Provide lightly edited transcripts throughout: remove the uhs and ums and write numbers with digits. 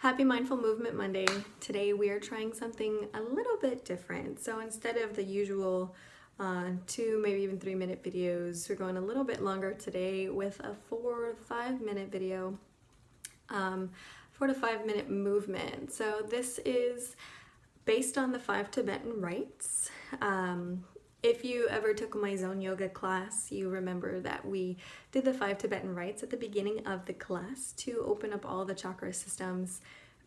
Happy Mindful Movement Monday. Today we are trying something a little bit different. So instead of the usual 2, maybe even 3-minute videos, we're going a little bit longer today with a 4 to 5 minute video, 4 to 5 minute movement. So this is based on the 5 Tibetan rites. If you ever took my zone yoga class, you remember that we did the 5 Tibetan rites at the beginning of the class to open up all the chakra systems,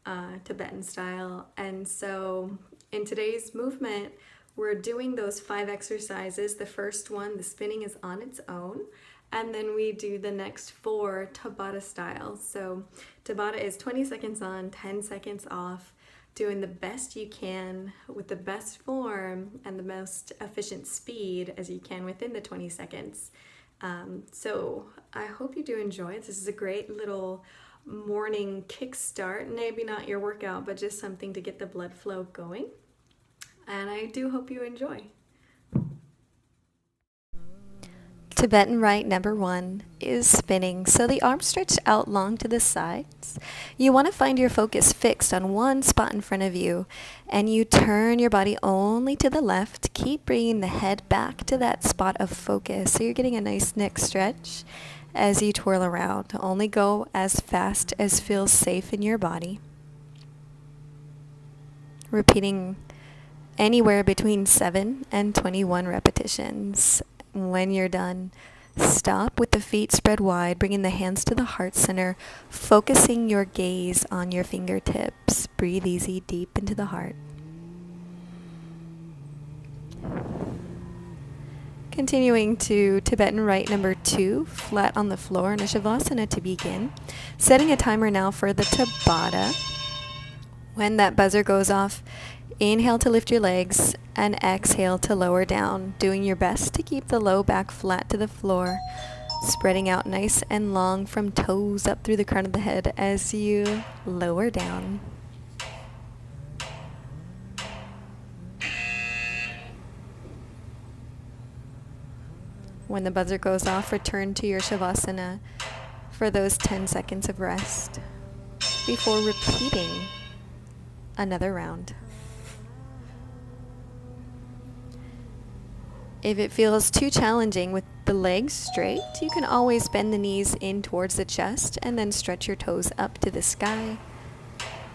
Tibetan style. And so in today's movement, we're doing those 5 exercises. The first one, the spinning, is on its own. And then we do the next 4 Tabata style. So Tabata is 20 seconds on, 10 seconds off, doing the best you can with the best form and the most efficient speed as you can within the 20 seconds. So I hope you do enjoy it. This is a great little morning kickstart. Maybe not your workout, but just something to get the blood flow going. And I do hope you enjoy. Tibetan rite number 1 is spinning, so the arms stretch out long to the sides. You want to find your focus fixed on one spot in front of you, and you turn your body only to the left. Keep bringing the head back to that spot of focus, so you're getting a nice neck stretch as you twirl around. Only go as fast as feels safe in your body. Repeating anywhere between 7 and 21 repetitions. When you're done, stop with the feet spread wide, bringing the hands to the heart center, focusing your gaze on your fingertips. Breathe easy, deep into the heart. Continuing to Tibetan rite number 2, flat on the floor in a Shavasana to begin. Setting a timer now for the Tabata. When that buzzer goes off, inhale to lift your legs and exhale to lower down, doing your best to keep the low back flat to the floor, spreading out nice and long from toes up through the crown of the head as you lower down. When the buzzer goes off, return to your Shavasana for those 10 seconds of rest before repeating another round. If it feels too challenging with the legs straight, you can always bend the knees in towards the chest and then stretch your toes up to the sky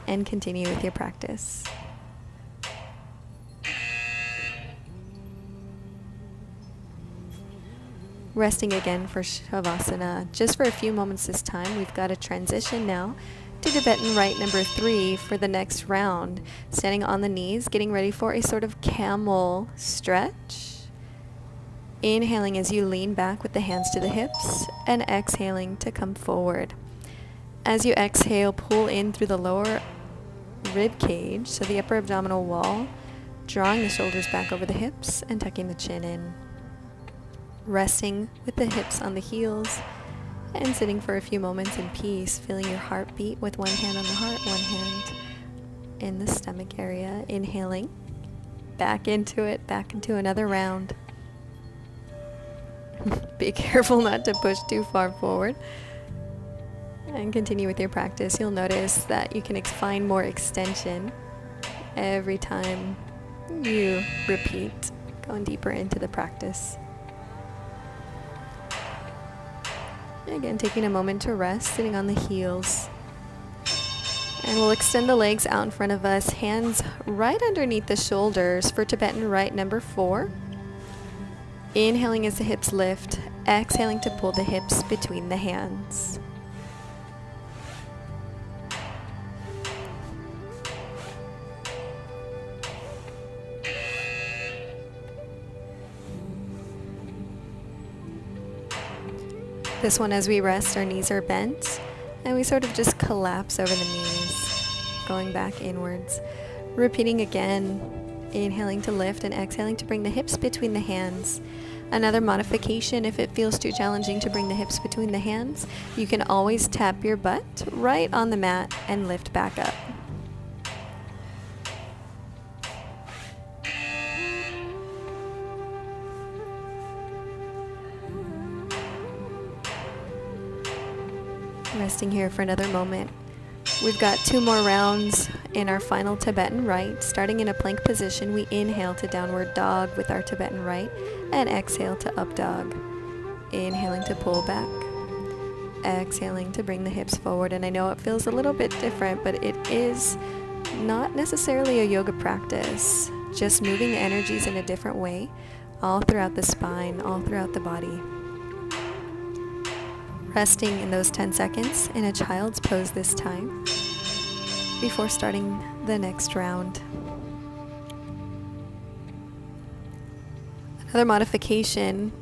and continue with your practice. Resting again for Shavasana. Just for a few moments this time, we've got to transition now to Tibetan rite number 3 for the next round. Standing on the knees, getting ready for a sort of camel stretch. Inhaling as you lean back with the hands to the hips and exhaling to come forward. As you exhale, pull in through the lower rib cage, so the upper abdominal wall, drawing the shoulders back over the hips and tucking the chin in. Resting with the hips on the heels and sitting for a few moments in peace, feeling your heartbeat with one hand on the heart, one hand in the stomach area. Inhaling, back into it, back into another round. Be careful not to push too far forward. And continue with your practice. You'll notice that you can find more extension every time you repeat, going deeper into the practice. Again, taking a moment to rest, sitting on the heels. And we'll extend the legs out in front of us, hands right underneath the shoulders for Tibetan rite number 4. Inhaling as the hips lift, exhaling to pull the hips between the hands. This one, as we rest, our knees are bent, and we sort of just collapse over the knees, going back inwards. Repeating again. Inhaling to lift and exhaling to bring the hips between the hands. Another modification, if it feels too challenging to bring the hips between the hands, you can always tap your butt right on the mat and lift back up. Resting here for another moment. We've got 2 more rounds in our final Tibetan rite. Starting in a plank position, we inhale to downward dog with our Tibetan rite and exhale to up dog. Inhaling to pull back, exhaling to bring the hips forward. And I know it feels a little bit different, but it is not necessarily a yoga practice, just moving the energies in a different way, all throughout the spine, all throughout the body. Resting in those 10 seconds in a child's pose this time before starting the next round. Another modification,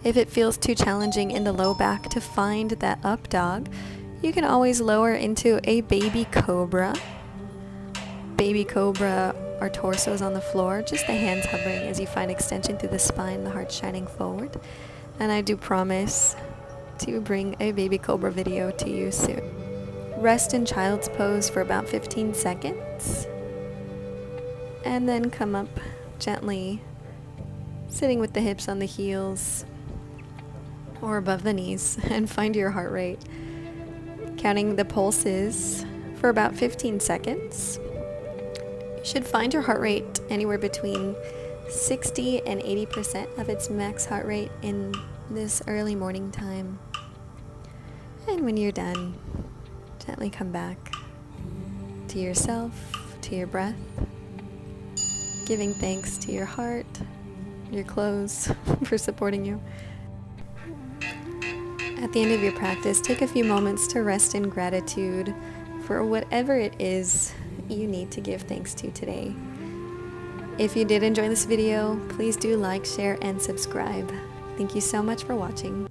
if it feels too challenging in the low back to find that up dog, you can always lower into a baby cobra. Baby cobra, our torso is on the floor, just the hands hovering as you find extension through the spine, the heart shining forward. And I do promise to bring a baby cobra video to you soon. Rest in child's pose for about 15 seconds. And then come up gently, sitting with the hips on the heels or above the knees, and find your heart rate. Counting the pulses for about 15 seconds. You should find your heart rate anywhere between 60 and 80% of its max heart rate in this early morning time. And when you're done, gently come back to yourself, to your breath, giving thanks to your heart, your clothes for supporting you. At the end of your practice, take a few moments to rest in gratitude for whatever it is you need to give thanks to today. If you did enjoy this video, please do like, share, and subscribe. Thank you so much for watching.